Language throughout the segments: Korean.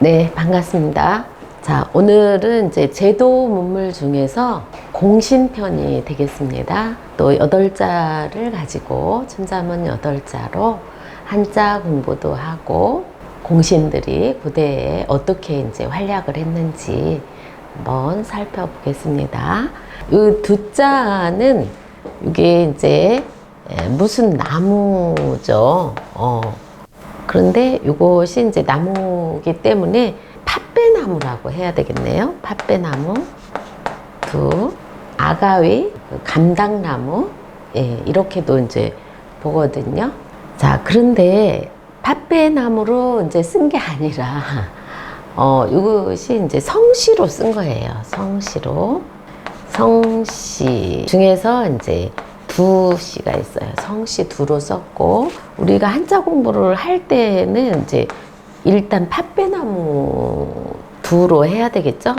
네, 반갑습니다. 자, 오늘은 이제 제도 문물 중에서 공신편이 되겠습니다. 또 8자를 가지고 춘자문 8자로 한자 공부도 하고 공신들이 고대에 어떻게 이제 활약을 했는지 한번 살펴보겠습니다. 이 두 자는 이게 이제 무슨 나무죠. 그런데 이것이 이제 나무기 때문에 팥배나무라고 해야 되겠네요. 팥배나무, 아가위, 감당나무, 이렇게도 이제 보거든요. 자, 그런데 팥배나무로 이제 쓴 게 아니라, 이것이 이제 성시로 쓴 거예요. 성시로. 성시 중에서 이제 두시가 있어요. 성시 두로 썼고, 우리가 한자 공부를 할 때는 이제 일단 팥배나무 두로 해야 되겠죠?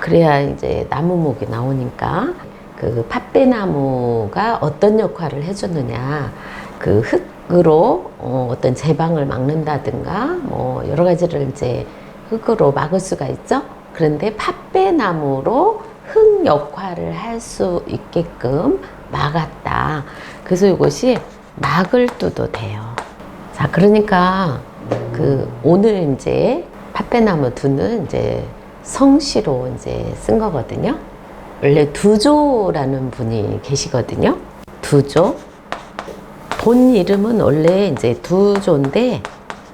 그래야 이제 나무목이 나오니까 그 팥배나무가 어떤 역할을 해주느냐, 그 흙으로 어떤 제방을 막는다든가 뭐 여러 가지를 이제 흙으로 막을 수가 있죠. 그런데 팥배나무로 흙 역할을 할 수 있게끔 막았다. 그래서 이것이 막을 두도 돼요. 자, 그러니까 오늘 이제 팥배나무 두는 이제 성시로 이제 쓴 거거든요. 원래 두조라는 분이 계시거든요. 두조. 본 이름은 원래 이제 두조인데,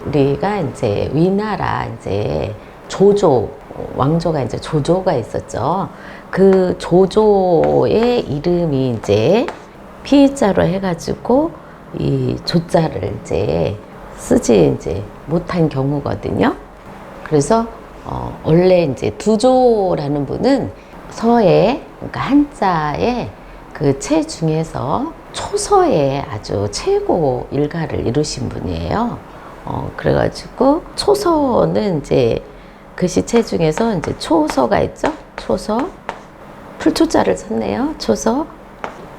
우리가 이제 위나라 이제 조조, 왕조가 이제 조조가 있었죠. 그 조조의 이름이 이제 피자로 해가지고 이 조자를 이제 쓰지 이제 못한 경우거든요. 그래서 원래 이제 두조라는 분은 서예, 그러니까 한자의 그 체 중에서 초서에 아주 최고 일가를 이루신 분이에요. 그래가지고 초서는 이제 글씨체 중에서 이제 초서가 있죠. 초서. 풀초자를 썼네요. 초서.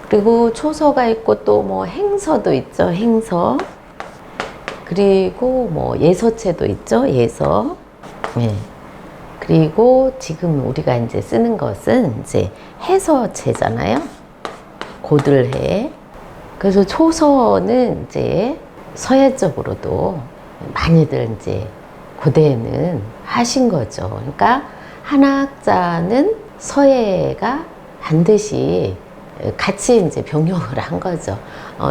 그리고 초서가 있고 또 뭐 행서도 있죠. 행서. 그리고 뭐 예서체도 있죠. 예서. 네. 그리고 지금 우리가 이제 쓰는 것은 이제 해서체잖아요. 고들해. 그래서 초서는 이제 서예적으로도 많이들 이제 고대에는 하신 거죠. 그러니까 한학자는 서예가 반드시 같이 이제 병용을 한 거죠.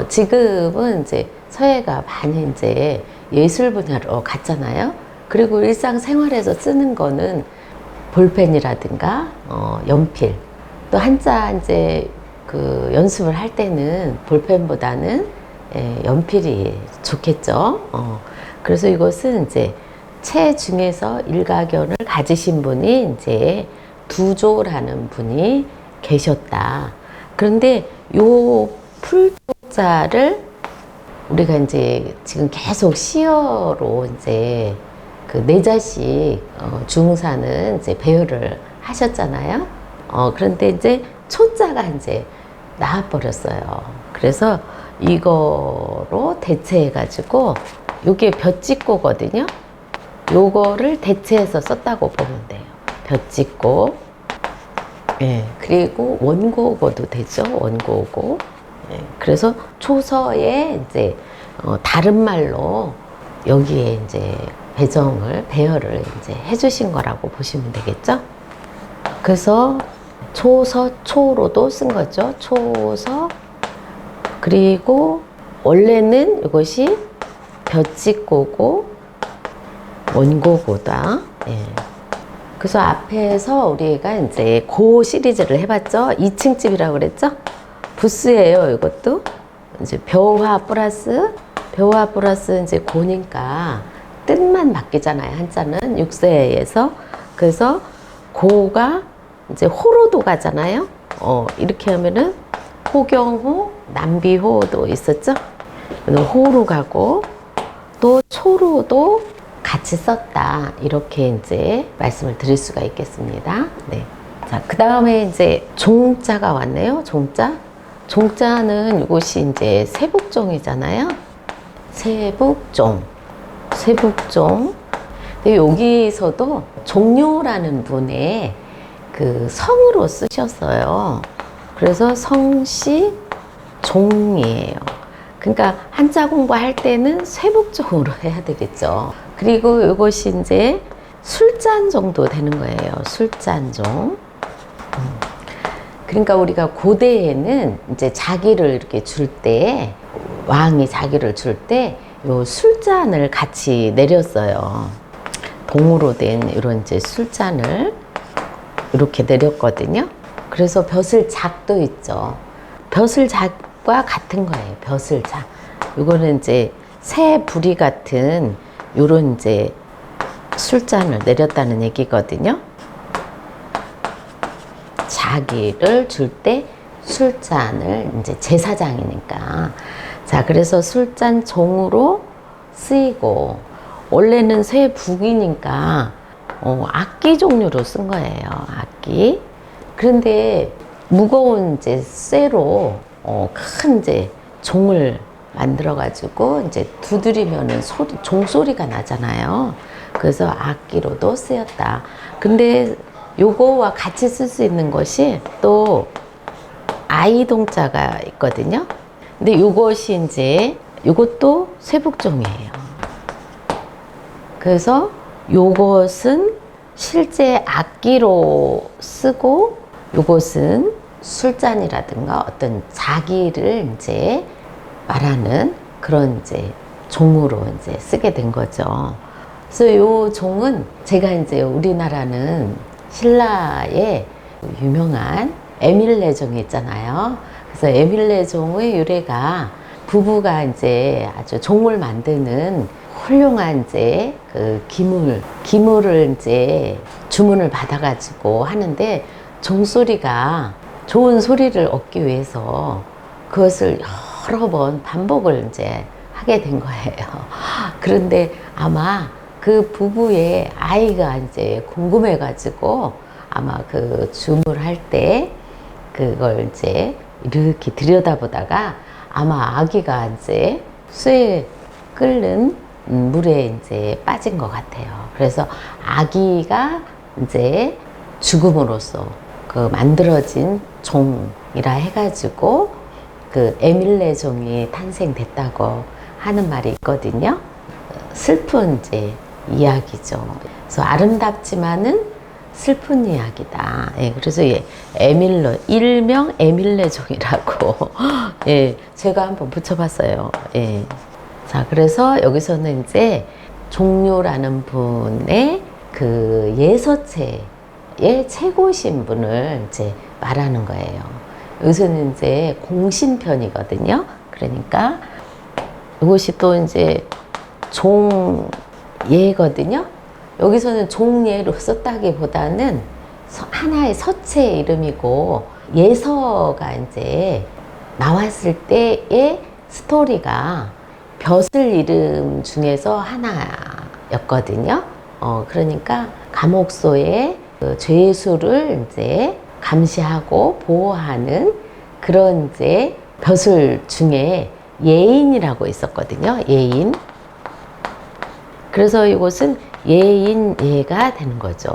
지금은 이제 서예가 많이 이제 예술 분야로 갔잖아요. 그리고 일상생활에서 쓰는 거는 볼펜이라든가, 연필. 또 한자 이제 그 연습을 할 때는 볼펜보다는 연필이 좋겠죠. 그래서 이것은 이제 체 중에서 일가견을 가지신 분이 이제 두조라는 분이 계셨다. 그런데 요 풀조자를 우리가 이제 지금 계속 시어로 이제 그 내자식 중사는 이제 배열을 하셨잖아요. 그런데 이제 초자가 이제 나와버렸어요. 그래서 이거로 대체해가지고 요게 벼짓고거든요. 요거를 대체해서 썼다고 보면 돼요. 벼짓고. 예, 그리고 원고고도 되죠. 원고고. 예, 그래서 초서에 이제 다른 말로 여기에 이제 배열을 이제 해주신 거라고 보시면 되겠죠. 그래서 초서, 초로도 쓴 거죠. 초서. 그리고 원래는 이것이 벼짓고고 원고고다. 예. 그래서 앞에서 우리가 이제 고 시리즈를 해봤죠. 2층 집이라고 그랬죠. 부스예요. 이것도 이제 벼화 플러스 이제 고니까 뜻만 바뀌잖아요. 한자는 6세에서. 그래서 고가 이제 호로도 가잖아요. 이렇게 하면은 호경호, 남비호도 있었죠. 호로 가고 또 초로도 같이 썼다. 이렇게 이제 말씀을 드릴 수가 있겠습니다. 네. 자, 그 다음에 이제 종자가 왔네요. 종자. 종자는 이것이 이제 세북종이잖아요. 세북종. 근데 여기서도 종료라는 분의 그 성으로 쓰셨어요. 그래서 성씨 종이에요. 그러니까 한자 공부할 때는 쇠북종으로 해야 되겠죠. 그리고 이것이 이제 술잔 정도 되는 거예요. 술잔종. 그러니까 우리가 고대에는 이제 자기를 이렇게 줄 때, 왕이 자기를 줄 때 요 술잔을 같이 내렸어요. 동으로 된 이런 이제 술잔을 이렇게 내렸거든요. 그래서 벼슬작도 있죠. 벼슬작과 같은 거예요. 벼슬작. 이거는 이제 새 부리 같은 요런 이제 술잔을 내렸다는 얘기거든요. 자기를 줄 때 술잔을 이제 제사장이니까. 자, 그래서 술잔 종으로 쓰이고, 원래는 쇠북이니까 악기 종류로 쓴 거예요. 악기. 그런데 무거운 이제 쇠로 큰 이제 종을 만들어 가지고 이제 두드리면은 종소리가 나잖아요. 그래서 악기로도 쓰였다. 근데 요거와 같이 쓸 수 있는 것이 또 아이동자가 있거든요. 근데 요것이 이제 요것도 쇠북종이에요. 그래서 요것은 실제 악기로 쓰고 요것은 술잔이라든가 어떤 자기를 이제 말하는 그런 이제 종으로 이제 쓰게 된 거죠. 그래서 요 종은 제가 이제 우리나라는 신라의 유명한 에밀레종이 있잖아요. 그래서 에밀레종의 유래가 부부가 이제 아주 종을 만드는 훌륭한 이제 그 기물을 이제 주문을 받아가지고 하는데 종소리가 좋은 소리를 얻기 위해서 그것을 여러 번 반복을 이제 하게 된 거예요. 그런데 아마 그 부부의 아이가 이제 궁금해가지고 아마 그 주물할 때 그걸 이제 이렇게 들여다보다가 아마 아기가 이제 쇠 끓는 물에 이제 빠진 것 같아요. 그래서 아기가 이제 죽음으로써 그 만들어진 종이라 해가지고 그 에밀레종이 탄생됐다고 하는 말이 있거든요. 슬픈 이제 이야기죠. 그래서 아름답지만은 슬픈 이야기다. 예, 그래서 예, 일명 에밀레종이라고 예, 제가 한번 붙여봤어요. 예. 자, 그래서 여기서는 이제 종료라는 분의 그 예서체의 최고신 분을 이제 말하는 거예요. 여기서는 이제 공신편이거든요. 그러니까 이것이 또 이제 종예거든요. 여기서는 종예로 썼다기보다는 하나의 서체의 이름이고 예서가 이제 나왔을 때의 스토리가 벼슬 이름 중에서 하나였거든요. 그러니까 감옥소의 그 죄수를 이제 감시하고 보호하는 그런 이제 벼슬 중에 예인이라고 있었거든요. 예인. 그래서 이곳은 예인예가 되는 거죠.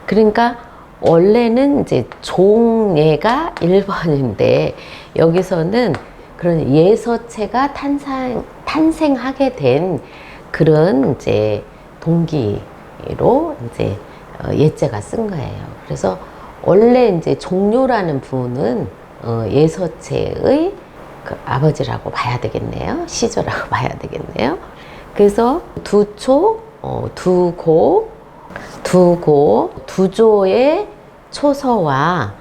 그러니까 원래는 이제 종예가 1번인데 여기서는 그런 예서체가 탄생하게 된 그런 이제 동기로 이제 예자가 쓴 거예요. 그래서 원래 이제 종료라는 분은 예서체의 그 아버지라고 봐야 되겠네요. 시조라고 봐야 되겠네요. 그래서 두초, 두조의 초서와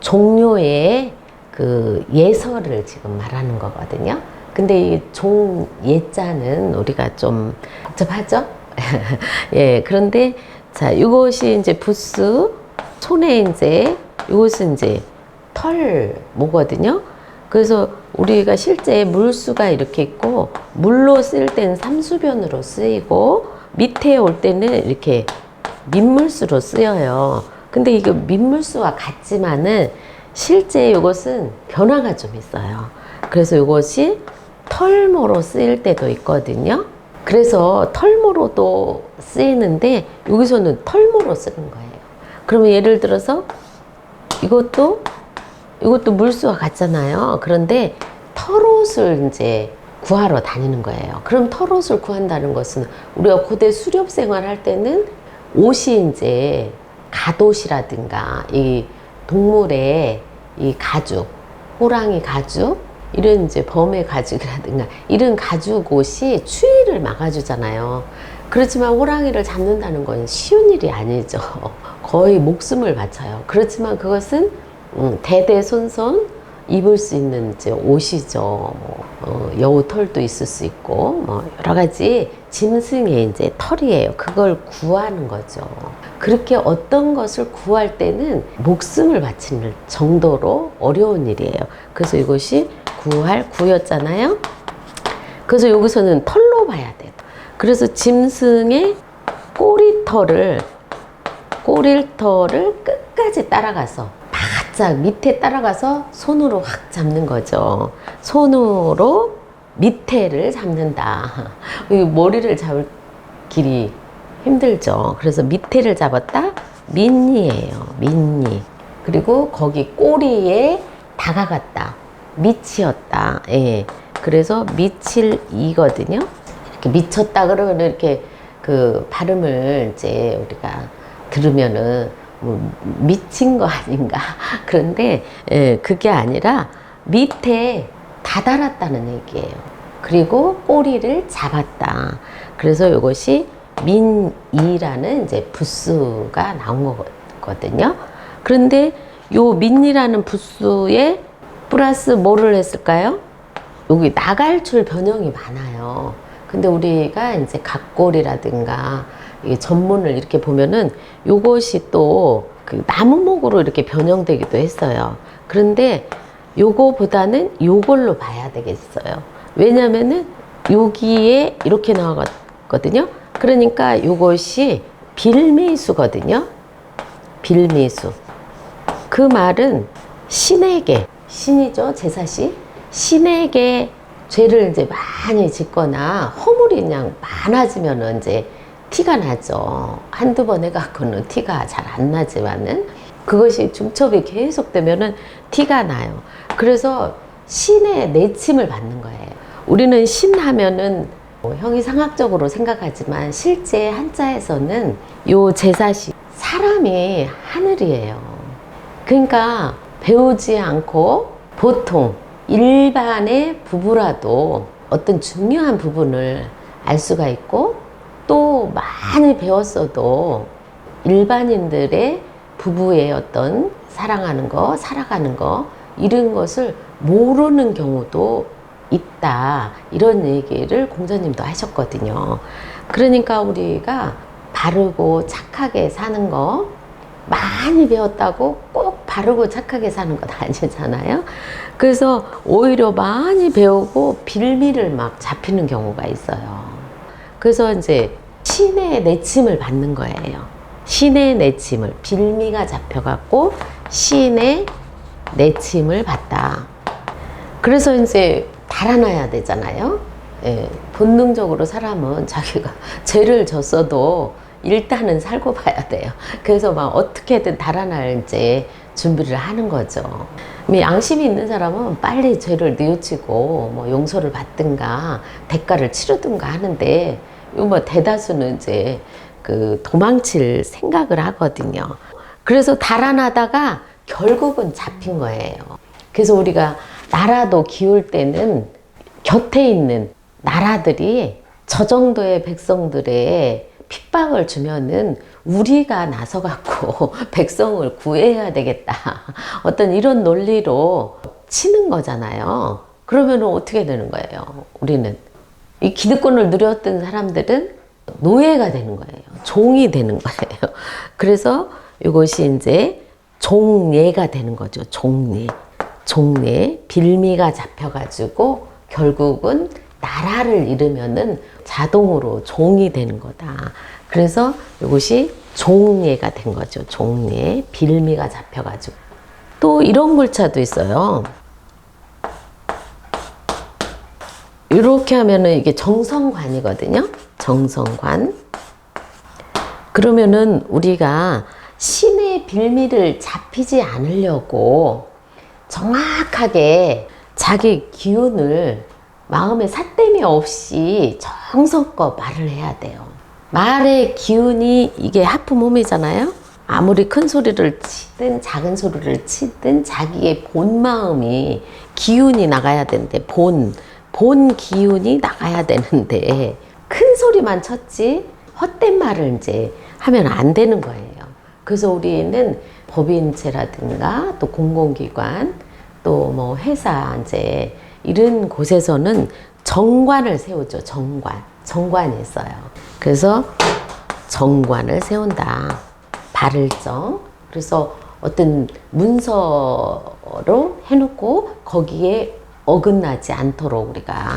종료의 그 예서를 지금 말하는 거거든요. 근데 이 종예자는 우리가 좀 복잡하죠? 예, 그런데 자, 이것이 이제 부스, 손에 이제 이것은 이제 털모거든요. 그래서 우리가 실제 물수가 이렇게 있고 물로 쓸 때는 삼수변으로 쓰이고 밑에 올 때는 이렇게 민물수로 쓰여요. 근데 이게 민물수와 같지만은 실제 이것은 변화가 좀 있어요. 그래서 이것이 털모로 쓰일 때도 있거든요. 그래서 털모로도 쓰이는데 여기서는 털모로 쓰는 거예요. 그러면 예를 들어서 이것도 물수와 같잖아요. 그런데 털옷을 이제 구하러 다니는 거예요. 그럼 털옷을 구한다는 것은 우리가 고대 수렵 생활할 때는 옷이 이제 갓옷이라든가 이 동물의 이 가죽, 호랑이 가죽, 이런 이제 범의 가죽이라든가 이런 가죽 옷이 추위를 막아주잖아요. 그렇지만 호랑이를 잡는다는 건 쉬운 일이 아니죠. 거의 목숨을 바쳐요. 그렇지만 그것은 대대손손 입을 수 있는 이제 옷이죠. 여우 털도 있을 수 있고, 여러 가지 짐승의 이제 털이에요. 그걸 구하는 거죠. 그렇게 어떤 것을 구할 때는 목숨을 바치는 정도로 어려운 일이에요. 그래서 이것이 구였잖아요. 그래서 여기서는 털로 봐야 돼요. 그래서 짐승의 꼬리털을 끝까지 따라가서 바짝 밑에 따라가서 손으로 확 잡는 거죠. 손으로 밑에를 잡는다. 머리를 잡을 길이 힘들죠. 그래서 밑에를 잡았다. 밑니예요. 밑니. 그리고 거기 꼬리에 다가갔다. 밑이었다. 예. 그래서 밑일 이거든요. 이렇게 미쳤다 그러면 이렇게 그 발음을 이제 우리가 들으면은 미친 거 아닌가. 그런데 예, 그게 아니라 밑에 다다랐다는 얘기예요. 그리고 꼬리를 잡았다. 그래서 이것이 민이라는 이제 부수가 나온 거거든요. 그런데 요 민이라는 부수에 플러스 뭐를 했을까요? 여기 나갈줄 변형이 많아요. 근데 우리가 이제 각골이라든가 전문을 이렇게 보면은 요것이 또 그 나무목으로 이렇게 변형되기도 했어요. 그런데 요거보다는 요걸로 봐야 되겠어요. 왜냐면은 여기에 이렇게 나왔거든요. 그러니까 요것이 빌미수거든요. 빌미수. 그 말은 신에게, 신이죠, 제사시. 신에게 죄를 이제 많이 짓거나 허물이 그냥 많아지면은 이제 티가 나죠. 한두 번 해갖고는 티가 잘 안 나지만은 그것이 중첩이 계속되면은 티가 나요. 그래서 신의 내침을 받는 거예요. 우리는 신 하면은 형이상학적으로 생각하지만 실제 한자에서는 요 제사시 사람이 하늘이에요. 그러니까 배우지 않고 보통 일반의 부부라도 어떤 중요한 부분을 알 수가 있고 또 많이 배웠어도 일반인들의 부부의 어떤 사랑하는 거, 살아가는 거 이런 것을 모르는 경우도 있다. 이런 얘기를 공자님도 하셨거든요. 그러니까 우리가 바르고 착하게 사는 거 많이 배웠다고 꼭 바르고 착하게 사는 건 아니잖아요. 그래서 오히려 많이 배우고 빌미를 막 잡히는 경우가 있어요. 그래서 이제 신의 내침을 받는 거예요. 신의 내침을, 빌미가 잡혀갖고 신의 내침을 받다. 그래서 이제 달아나야 되잖아요. 예, 본능적으로 사람은 자기가 죄를 졌어도 일단은 살고 봐야 돼요. 그래서 막 어떻게든 달아날 이제 준비를 하는 거죠. 양심이 있는 사람은 빨리 죄를 뉘우치고 뭐 용서를 받든가 대가를 치르든가 하는데 뭐 대다수는 이제 그 도망칠 생각을 하거든요. 그래서 달아나다가 결국은 잡힌 거예요. 그래서 우리가 나라도 기울 때는 곁에 있는 나라들이 저 정도의 백성들의 핍박을 주면은 우리가 나서갖고 백성을 구해야 되겠다. 어떤 이런 논리로 치는 거잖아요. 그러면 어떻게 되는 거예요? 우리는. 이 기득권을 누렸던 사람들은 노예가 되는 거예요. 종이 되는 거예요. 그래서 이것이 이제 종예가 되는 거죠. 종예. 종예. 빌미가 잡혀가지고 결국은 나라를 잃으면은 자동으로 종이 되는 거다. 그래서 이것이 종예가 된 거죠. 종예. 빌미가 잡혀가지고. 또 이런 글자도 있어요. 이렇게 하면은 이게 정성관이거든요. 정성관. 그러면은 우리가 신의 빌미를 잡히지 않으려고 정확하게 자기 기운을 마음에 삿대미 없이 정성껏 말을 해야 돼요. 말의 기운이 이게 하프몸이잖아요. 아무리 큰 소리를 치든 작은 소리를 치든 자기의 본 마음이 기운이 나가야 되는데 본 기운이 나가야 되는데 큰 소리만 쳤지 헛된 말을 이제 하면 안 되는 거예요. 그래서 우리는 법인체라든가 또 공공기관 또 뭐 회사 이제 이런 곳에서는 정관을 세우죠. 정관이 있어요. 그래서 정관을 세운다. 발을정. 그래서 어떤 문서로 해놓고 거기에 어긋나지 않도록 우리가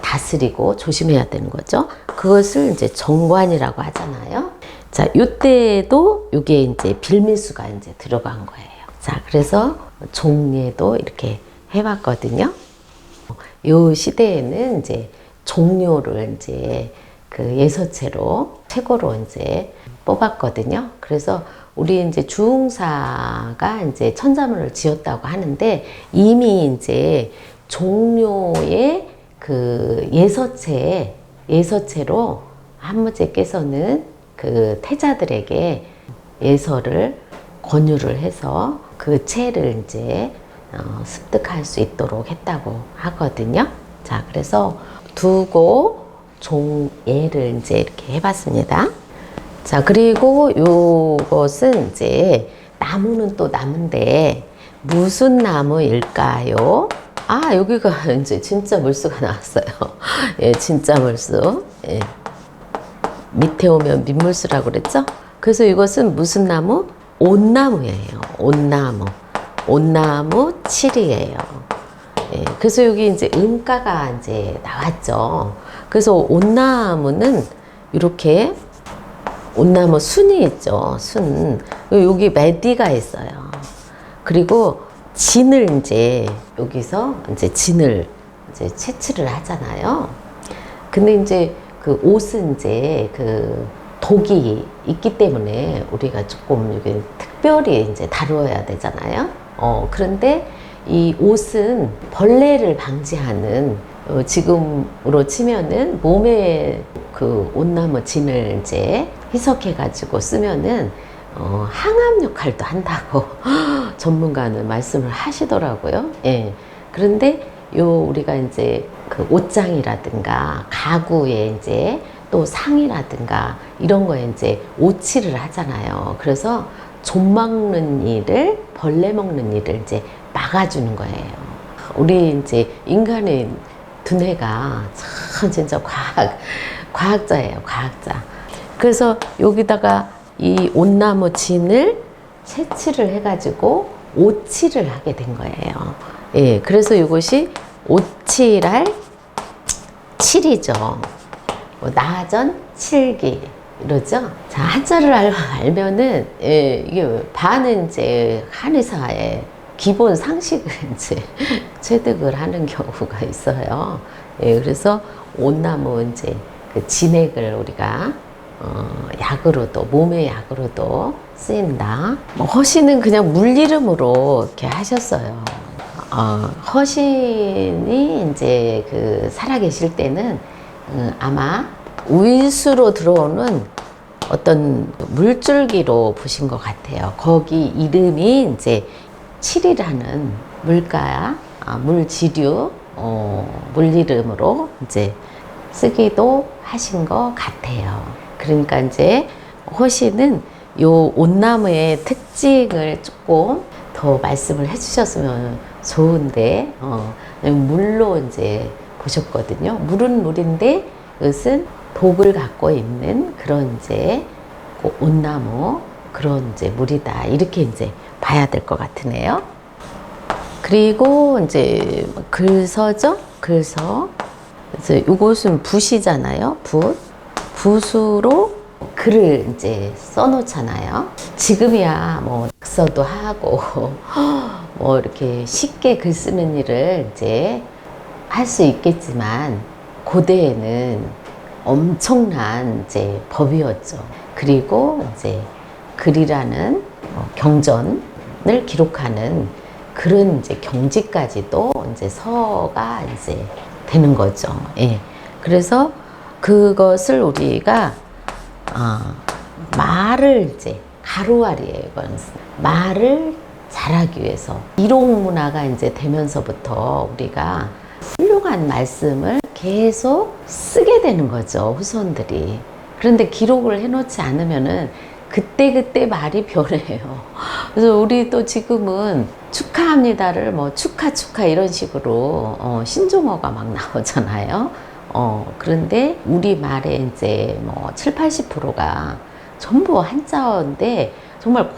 다스리고 조심해야 되는 거죠. 그것을 이제 정관이라고 하잖아요. 자, 요때도 이게 이제 빌미수가 이제 들어간 거예요. 자, 그래서 종례도 이렇게 해봤거든요. 요 시대에는 이제 종료를 이제 그 예서체로 최고로 이제 뽑았거든요. 그래서 우리 이제 주흥사가 이제 천자문을 지었다고 하는데 이미 이제 종료의 그 예서체로 한무제께서는 그 태자들에게 예서를 권유를 해서 그 체를 이제 습득할 수 있도록 했다고 하거든요. 자, 그래서 두고 종예를 이제 이렇게 해봤습니다. 자, 그리고 요것은 이제 나무는 또 나무인데 무슨 나무일까요? 아, 여기가 이제 진짜 물수가 나왔어요. 예, 진짜 물수. 예. 밑에 오면 민물수라고 그랬죠? 그래서 이것은 무슨 나무? 온나무예요. 온나무 칠이에요. 예, 그래서 여기 이제 음가가 이제 나왔죠. 그래서 온나무는 이렇게 온나무 순이 있죠. 순. 여기 매디가 있어요. 그리고 진을 이제 여기서 이제 진을 이제 채취를 하잖아요. 근데 이제 그 옷은 이제 그 독이 있기 때문에 우리가 조금 이게 특별히 이제 다루어야 되잖아요. 그런데 이 옷은 벌레를 방지하는 지금으로 치면은 몸에 그 온나무 진을 이제 희석해가지고 쓰면은 항암 역할도 한다고 전문가는 말씀을 하시더라고요. 예. 그런데 우리가 이제 그 옷장이라든가 가구에 이제 또 상이라든가 이런 거에 이제 오칠을 하잖아요. 그래서 좀 먹는 일을 벌레 먹는 일을 이제 막아주는 거예요. 우리 이제 인간의 두뇌가 참 진짜 과학자예요, 과학자. 그래서 여기다가 이 온나무 진을 채취를 해가지고 오칠을 하게 된 거예요. 예, 그래서 이것이 오칠할 칠이죠. 나전 칠기 이러죠. 자, 한자를 알면은 예, 이게 반은 이제 한의사의 기본 상식을 이제 체득을 하는 경우가 있어요. 예, 그래서 온나무 이제 그 진액을 우리가 약으로도 몸의 약으로도 쓰인다. 뭐 허신은 그냥 물 이름으로 이렇게 하셨어요. 허신이 이제 그 살아계실 때는 아마 우일수로 들어오는 어떤 물줄기로 보신 것 같아요. 거기 이름이 이제 칠이라는 물가, 물지류, 물 이름으로 이제 쓰기도 하신 것 같아요. 그러니까 이제 허신은 요 온나무의 특징을 조금 더 말씀을 해주셨으면 좋은데, 물로 이제 보셨거든요. 물은 물인데 이것은 독을 갖고 있는 그런 이제 그 온나무 그런 이제 물이다. 이렇게 이제 봐야 될 것 같으네요. 그리고 이제 글서죠. 글서. 그래서 이것은 붓이잖아요. 붓으로 글을 이제 써놓잖아요. 지금이야 뭐 낙서도 하고 뭐 이렇게 쉽게 글 쓰는 일을 이제 할 수 있겠지만 고대에는 엄청난 이제 법이었죠. 그리고 이제 글이라는 경전을 기록하는 그런 이제 경지까지도 이제 서가 이제 되는 거죠. 예. 그래서 그것을 우리가 말을 이제 가로알이에요. 이건 말을 잘하기 위해서 기록 문화가 이제 되면서부터 우리가 훌륭한 말씀을 계속 쓰게 되는 거죠. 후손들이. 그런데 기록을 해놓지 않으면은 그때그때 말이 변해요. 그래서 우리 또 지금은 축하합니다를 뭐 축하 이런 식으로 신종어가 막 나오잖아요. 그런데 우리 말의 이제 뭐 70~80%가 전부 한자어인데 정말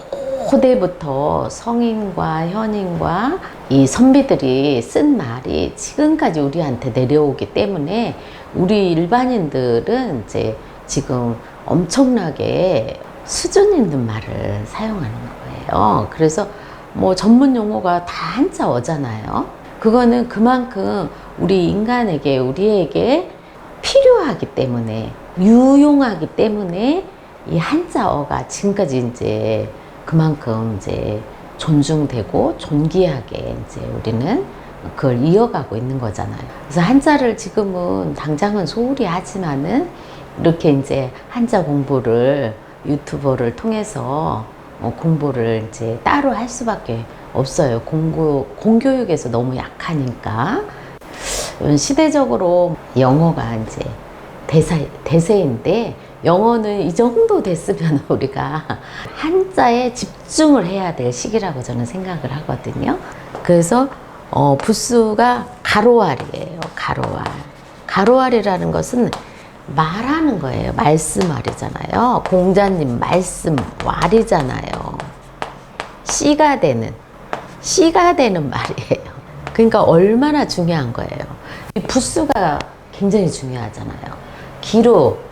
고대부터 성인과 현인과 이 선비들이 쓴 말이 지금까지 우리한테 내려오기 때문에 우리 일반인들은 이제 지금 엄청나게 수준 있는 말을 사용하는 거예요. 그래서 뭐 전문 용어가 다 한자어잖아요. 그거는 그만큼 우리 인간에게, 우리에게 필요하기 때문에, 유용하기 때문에 이 한자어가 지금까지 이제 그만큼 이제 존중되고 존귀하게 이제 우리는 그걸 이어가고 있는 거잖아요. 그래서 한자를 지금은 당장은 소홀히 하지만은 이렇게 이제 한자 공부를 유튜버를 통해서 공부를 이제 따로 할 수밖에 없어요. 공교육에서 너무 약하니까. 시대적으로 영어가 이제 대세인데 영어는 이 정도 됐으면 우리가 한자에 집중을 해야 될 시기라고 저는 생각을 하거든요. 그래서 부수가 가로알이에요. 가로알. 가로알이라는 것은 말하는 거예요. 말씀알이잖아요. 공자님 말씀 왈이잖아요. 씨가 되는 말이에요. 그러니까 얼마나 중요한 거예요. 이 부수가 굉장히 중요하잖아요.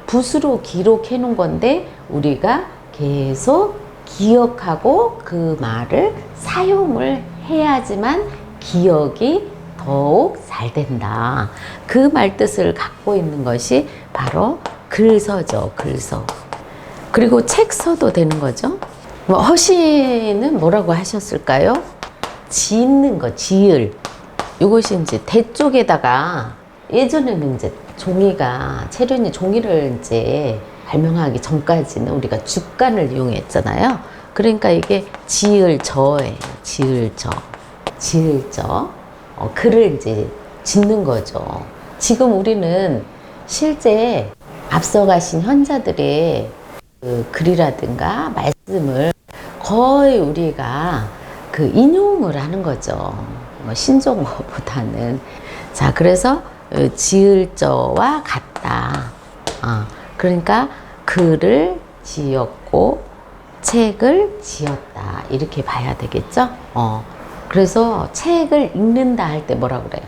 붓으로 기록해 놓은 건데 우리가 계속 기억하고 그 말을 사용을 해야지만 기억이 더욱 잘 된다. 그 말뜻을 갖고 있는 것이 바로 글서죠. 글서. 그리고 책서도 되는 거죠. 허시는 뭐라고 하셨을까요? 짓는 거, 지을. 이것이 이제 대 쪽에다가 예전에는 이제 체륜이 종이를 이제 발명하기 전까지는 우리가 죽간을 이용했잖아요. 그러니까 이게 지을저예요. 지을저. 글을 이제 짓는 거죠. 지금 우리는 실제 앞서가신 현자들의 그 글이라든가 말씀을 거의 우리가 그 인용을 하는 거죠. 신종어보다는. 자, 그래서 지을저와 같다. 그러니까 글을 지었고 책을 지었다. 이렇게 봐야 되겠죠? 그래서 책을 읽는다 할 때 뭐라고 그래요?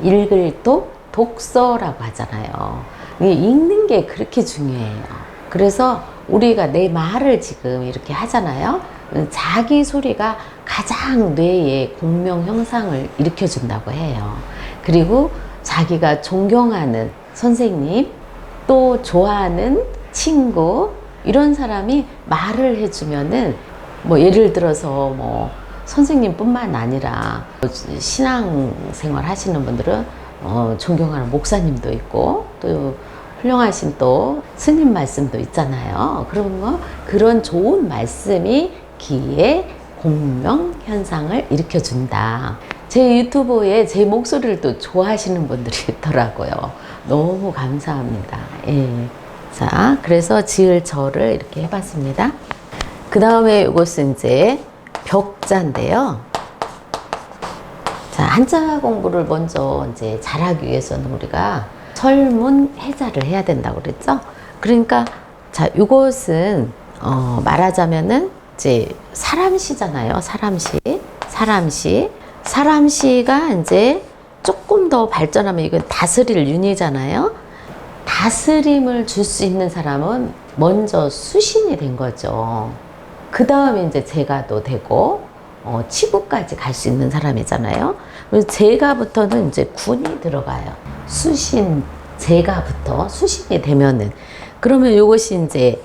읽을 독서라고 하잖아요. 읽는 게 그렇게 중요해요. 그래서 우리가 내 말을 지금 이렇게 하잖아요. 자기 소리가 가장 뇌에 공명 형상을 일으켜준다고 해요. 그리고 자기가 존경하는 선생님, 또 좋아하는 친구, 이런 사람이 말을 해주면은 뭐 예를 들어서 뭐 선생님뿐만 아니라 신앙생활 하시는 분들은 존경하는 목사님도 있고 또 훌륭하신 또 스님 말씀도 있잖아요. 그러면 그런 좋은 말씀이 귀에 공명 현상을 일으켜준다. 제 유튜브에 제 목소리를 또 좋아하시는 분들이 있더라고요. 너무 감사합니다. 예. 자, 그래서 지을저를 이렇게 해봤습니다. 그 다음에 이것은 이제 벽자인데요. 자, 한자 공부를 먼저 이제 잘하기 위해서는 우리가 설문해자를 해야 된다고 그랬죠. 그러니까 자, 이것은 말하자면은 이제 사람시잖아요. 사람시가 이제 조금 더 발전하면 이건 다스릴 윤이잖아요. 다스림을 줄 수 있는 사람은 먼저 수신이 된 거죠. 그 다음에 이제 제가도 되고, 치부까지 갈 수 있는 사람이잖아요. 그래서 재가부터는 이제 군이 들어가요. 수신, 재가부터 수신이 되면은, 그러면 이것이 이제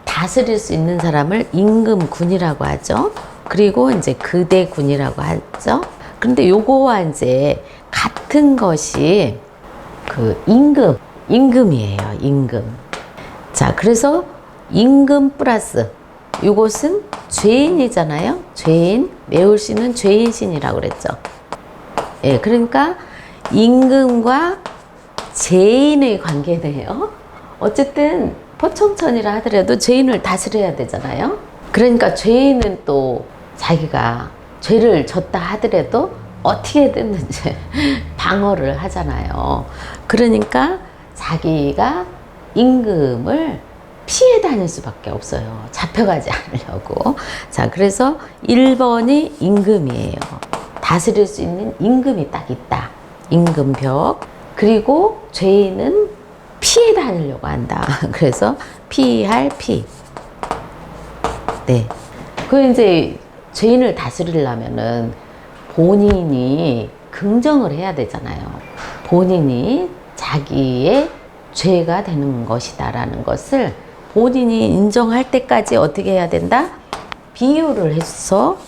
다스릴 수 있는 사람을 임금군이라고 하죠. 그리고 이제 그대군이라고 하죠. 그런데 요거와 이제 같은 것이 그 임금이에요. 임금. 자, 그래서 임금 플러스 이것은 죄인이잖아요. 죄인. 매울신은 죄인신이라고 그랬죠. 예, 그러니까 임금과 죄인의 관계네요. 어쨌든 포청천이라 하더라도 죄인을 다스려야 되잖아요. 그러니까 죄인은 또 자기가 죄를 졌다 하더라도 어떻게든 이제 방어를 하잖아요. 그러니까 자기가 임금을 피해 다닐 수밖에 없어요. 잡혀가지 않으려고. 자, 그래서 1번이 임금이에요. 다스릴 수 있는 임금이 딱 있다. 임금벽. 그리고 죄인은 피해 다니려고 한다. 그래서 피할 피. 네. 그 이제 죄인을 다스리려면은 본인이 긍정을 해야 되잖아요. 본인이 자기의 죄가 되는 것이다라는 것을 본인이 인정할 때까지 어떻게 해야 된다? 비유를 해서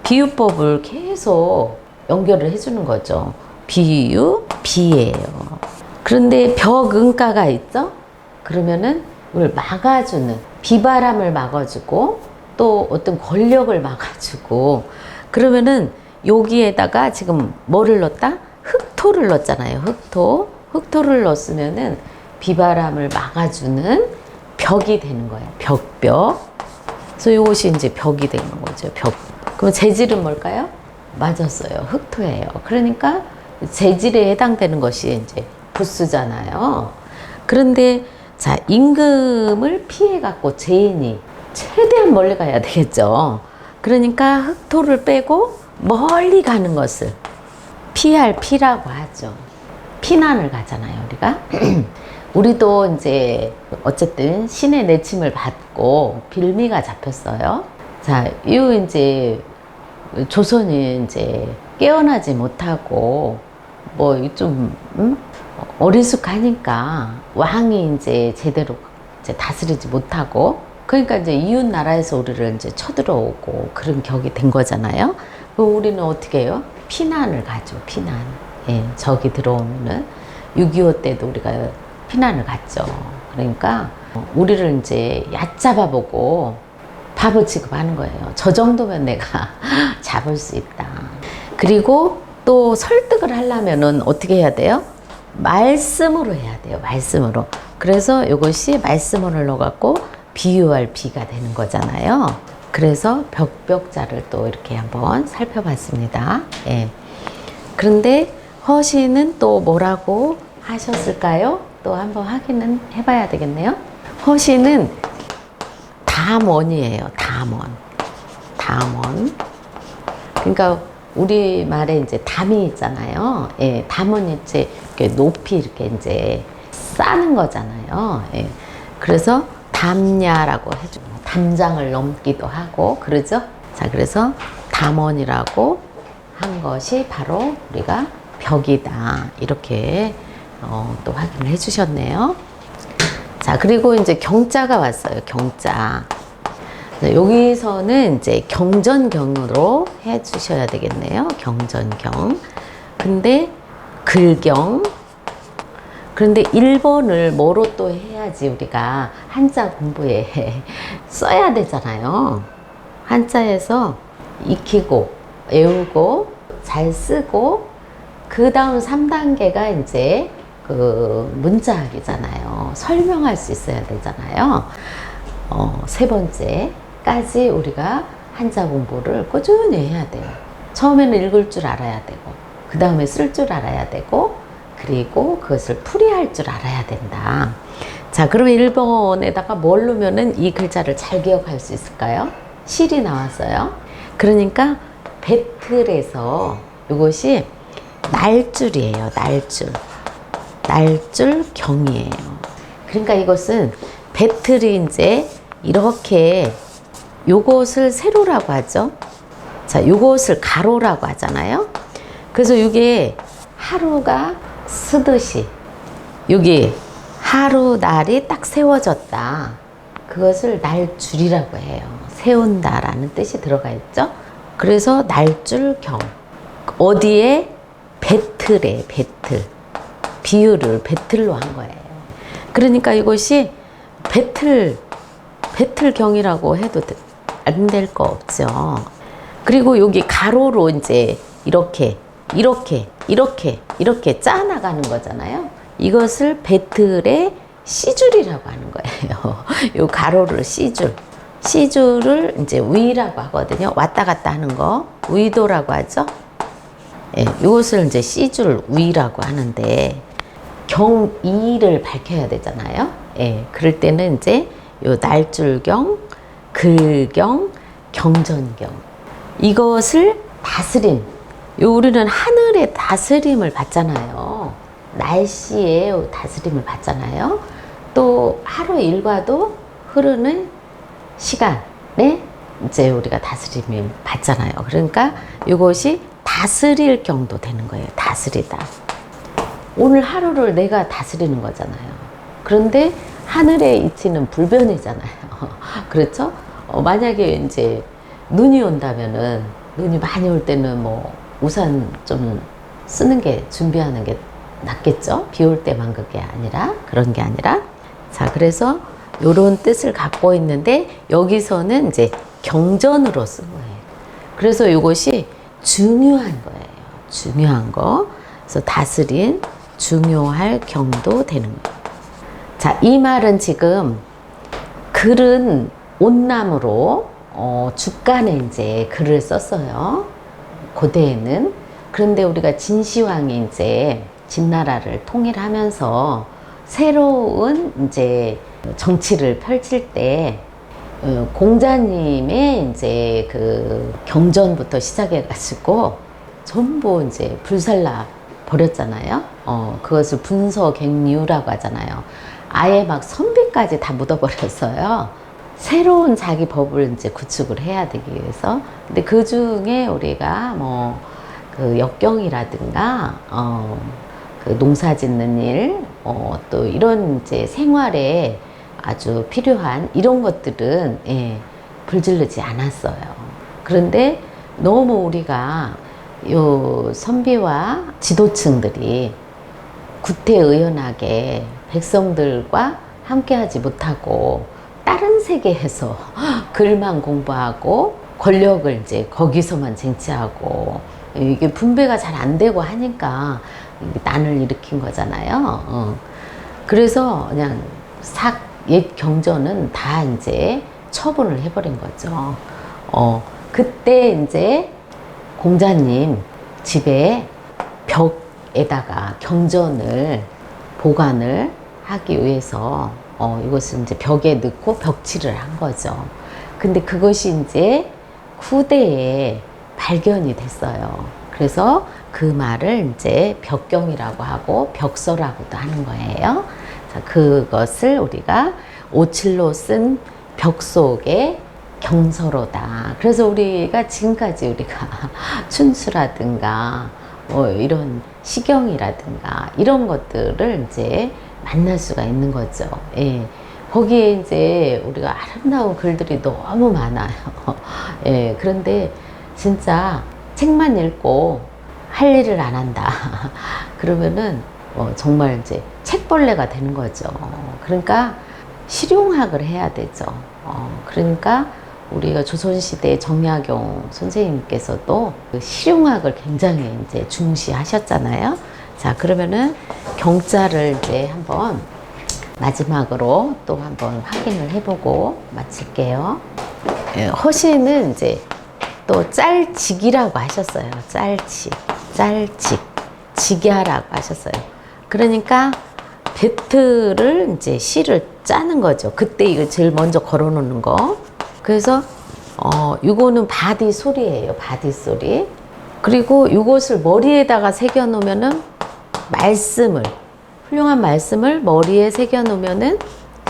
비유법을 계속 연결을 해주는 거죠. 비유, 비예요. 그런데 벽, 은가가 있죠? 그러면은 이걸 막아주는, 비바람을 막아주고 또 어떤 권력을 막아주고, 그러면은 여기에다가 지금 뭐를 넣었다? 흑토를 넣었잖아요. 흑토. 흑토를 넣었으면은 비바람을 막아주는 벽이 되는 거예요. 벽. 그래서 이것이 이제 벽이 되는 거죠. 벽. 그럼 재질은 뭘까요? 맞았어요. 흑토예요. 그러니까 재질에 해당되는 것이 이제 부수잖아요. 그런데 자, 임금을 피해 갖고 죄인이 최대한 멀리 가야 되겠죠. 그러니까 흑토를 빼고 멀리 가는 것을 피할 피라고 하죠. 피난을 가잖아요, 우리가. 우리도 이제 어쨌든 신의 내침을 받고 빌미가 잡혔어요. 자, 이 이제 조선이 이제 깨어나지 못하고 뭐 좀 어리숙하니까 왕이 이제 제대로 이제 다스리지 못하고, 그러니까 이제 이웃 나라에서 우리를 이제 쳐들어오고 그런 격이 된 거잖아요. 그럼 우리는 어떻게 해요? 피난을 가죠. 피난. 예, 적이 들어오면은 6.25 때도 우리가 피난을 갔죠. 그러니까 우리를 이제 얕잡아 보고 바보 취급하는 거예요. 저 정도면 내가 잡을 수 있다. 그리고 또 설득을 하려면은 어떻게 해야 돼요? 말씀으로 해야 돼요. 말씀으로. 그래서 이것이 말씀을 넣어갖고 비유할 비가 되는 거잖아요. 그래서 벽벽자를 또 이렇게 한번 살펴봤습니다. 예. 그런데 허시는 또 뭐라고 하셨을까요? 또 한번 확인은 해봐야 되겠네요. 허시는 담원이에요. 담원. 그러니까 우리말에 이제 담이 있잖아요. 예, 담은 이제 이렇게 높이 이렇게 이제 싸는 거잖아요. 예. 그래서 담야라고 해주고, 담장을 넘기도 하고, 그러죠? 자, 그래서 담원이라고 한 것이 바로 우리가 벽이다. 이렇게 또 확인을 해주셨네요. 자, 그리고 이제 경자가 왔어요. 경자. 여기서는 이제 경전경으로 해 주셔야 되겠네요. 경전경. 근데 글경. 그런데 1번을 뭐로 또 해야지 우리가 한자 공부에 써야 되잖아요. 한자에서 익히고, 외우고, 잘 쓰고, 그 다음 3단계가 이제 그 문자학이잖아요. 설명할 수 있어야 되잖아요. 세 번째까지 우리가 한자 공부를 꾸준히 해야 돼요. 처음에는 읽을 줄 알아야 되고, 그 다음에 쓸 줄 알아야 되고, 그리고 그것을 풀이할 줄 알아야 된다. 자, 그러면 1번에다가 뭘 넣으면은 이 글자를 잘 기억할 수 있을까요? 실이 나왔어요. 그러니까 배틀에서 이것이 날줄이에요. 날줄경이에요. 그러니까 이것은 배틀이 이제 이렇게 요것을 세로라고 하죠. 자, 요것을 가로라고 하잖아요. 그래서 이게 하루가 쓰듯이 여기 하루 날이 딱 세워졌다. 그것을 날줄이라고 해요. 세운다라는 뜻이 들어가 있죠. 그래서 날줄경. 어디에? 배틀에 배틀. 비유를 배틀로 한 거예요. 그러니까 이것이 배틀경이라고 해도 안 될 거 없죠. 그리고 여기 가로로 이제 이렇게 짜나가는 거잖아요. 이것을 배틀의 C줄이라고 하는 거예요. 요 가로를 C줄을 이제 위라고 하거든요. 왔다 갔다 하는 거 위도라고 하죠. 예, 이것을 이제 C줄 위라고 하는데 경이를 밝혀야 되잖아요. 예, 그럴 때는 이제 요 날줄경, 글경, 경전경 이것을 다스림. 요 우리는 하늘의 다스림을 받잖아요. 날씨의 다스림을 받잖아요. 또 하루 일과도 흐르는 시간에 이제 우리가 다스림을 받잖아요. 그러니까 이것이 다스릴 경도 되는 거예요. 다스리다. 오늘 하루를 내가 다스리는 거잖아요. 그런데 하늘의 이치는 불변이잖아요. 그렇죠? 만약에 이제 눈이 온다면은 눈이 많이 올 때는 뭐 우산 좀 쓰는 게 준비하는 게 낫겠죠? 비 올 때만 그게 아니라 그런 게 아니라 자 그래서 요런 뜻을 갖고 있는데 여기서는 이제 경전으로 쓴 거예요. 그래서 이것이 중요한 거예요. 중요한 거. 그래서 다스린 중요할 경도 되는 거예요. 자, 이 말은 지금 글은 온나무로 주간에 이제 글을 썼어요. 고대에는. 그런데 우리가 진시황이 이제 진나라를 통일하면서 새로운 이제 정치를 펼칠 때 공자님의 이제 그 경전부터 시작해가지고 전부 이제 불살라 버렸잖아요. 그것을 분서갱류라고 하잖아요. 아예 막 선비까지 다 묻어버렸어요. 새로운 자기 법을 이제 구축을 해야 되기 위해서. 근데 그 중에 우리가 뭐 그 역경이라든가 그 농사 짓는 일, 또 이런 이제 생활에 아주 필요한 이런 것들은 예, 불질르지 않았어요. 그런데 너무 우리가 요 선비와 지도층들이 구태의연하게 백성들과 함께하지 못하고 다른 세계에서 글만 공부하고 권력을 이제 거기서만 쟁취하고 이게 분배가 잘 안 되고 하니까 난을 일으킨 거잖아요. 그래서 그냥 옛 경전은 다 이제 처분을 해버린 거죠. 그때 이제 공자님 집에 벽에다가 경전을 보관을 하기 위해서 이것을 이제 벽에 넣고 벽칠을 한 거죠. 근데 그것이 이제 후대에 발견이 됐어요. 그래서 그 말을 이제 벽경이라고 하고 벽서라고도 하는 거예요. 자, 그것을 우리가 오칠로 쓴 벽 속의 경서로다. 그래서 우리가 지금까지 우리가 춘수라든가 뭐 이런 시경이라든가 이런 것들을 이제 만날 수가 있는 거죠. 예. 거기에 이제 우리가 아름다운 글들이 너무 많아요. 예. 그런데 진짜 책만 읽고 할 일을 안 한다. 그러면은 정말 이제 책벌레가 되는 거죠. 그러니까 실용학을 해야 되죠. 그러니까 우리가 조선시대 정약용 선생님께서도 그 실용학을 굉장히 이제 중시하셨잖아요. 자, 그러면은 경자를 이제 한번 마지막으로 또 한번 확인을 해보고 마칠게요. 허시는 이제 또 짤직이라고 하셨어요. 짤직, 직야라고 하셨어요. 그러니까 배틀을 이제 시를 짜는 거죠. 그때 이거 제일 먼저 걸어 놓는 거. 그래서 이거는 바디 소리예요. 바디 소리. 그리고 이것을 머리에다가 새겨 놓으면은 훌륭한 말씀을 머리에 새겨 놓으면은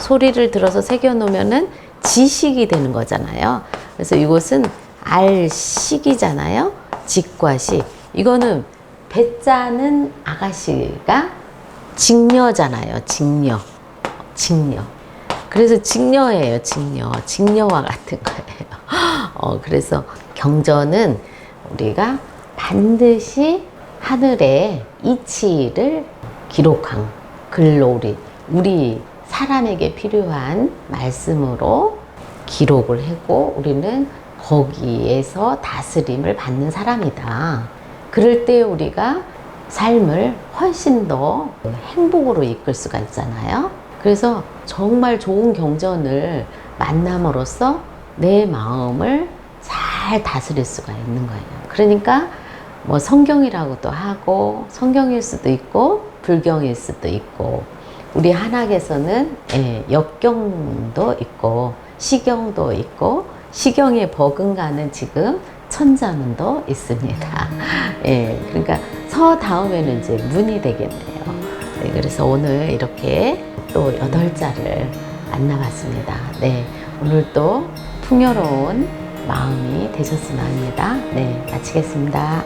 소리를 들어서 새겨 놓으면은 지식이 되는 거잖아요. 그래서 이것은 알식이잖아요. 직과 식. 이거는 배자는 아가씨가 직녀잖아요. 직녀. 직녀. 그래서 직녀예요. 직녀. 직녀와 같은 거예요. 그래서 경전은 우리가 반드시 하늘의 이치를 기록한 글로 우리 사람에게 필요한 말씀으로 기록을 하고 우리는 거기에서 다스림을 받는 사람이다. 그럴 때 우리가 삶을 훨씬 더 행복으로 이끌 수가 있잖아요. 그래서 정말 좋은 경전을 만남으로써 내 마음을 잘 다스릴 수가 있는 거예요. 그러니까 뭐 성경이라고도 하고 성경일 수도 있고 불경일 수도 있고 우리 한학에서는 역경도 있고 시경도 있고 시경에 버금가는 지금 천자문도 있습니다. 그러니까 서 다음에는 이제 문이 되겠네요. 그래서 오늘 이렇게 또 8자를 만나봤습니다. 오늘 또 풍요로운 마음이 되셨으면 합니다. 마치겠습니다.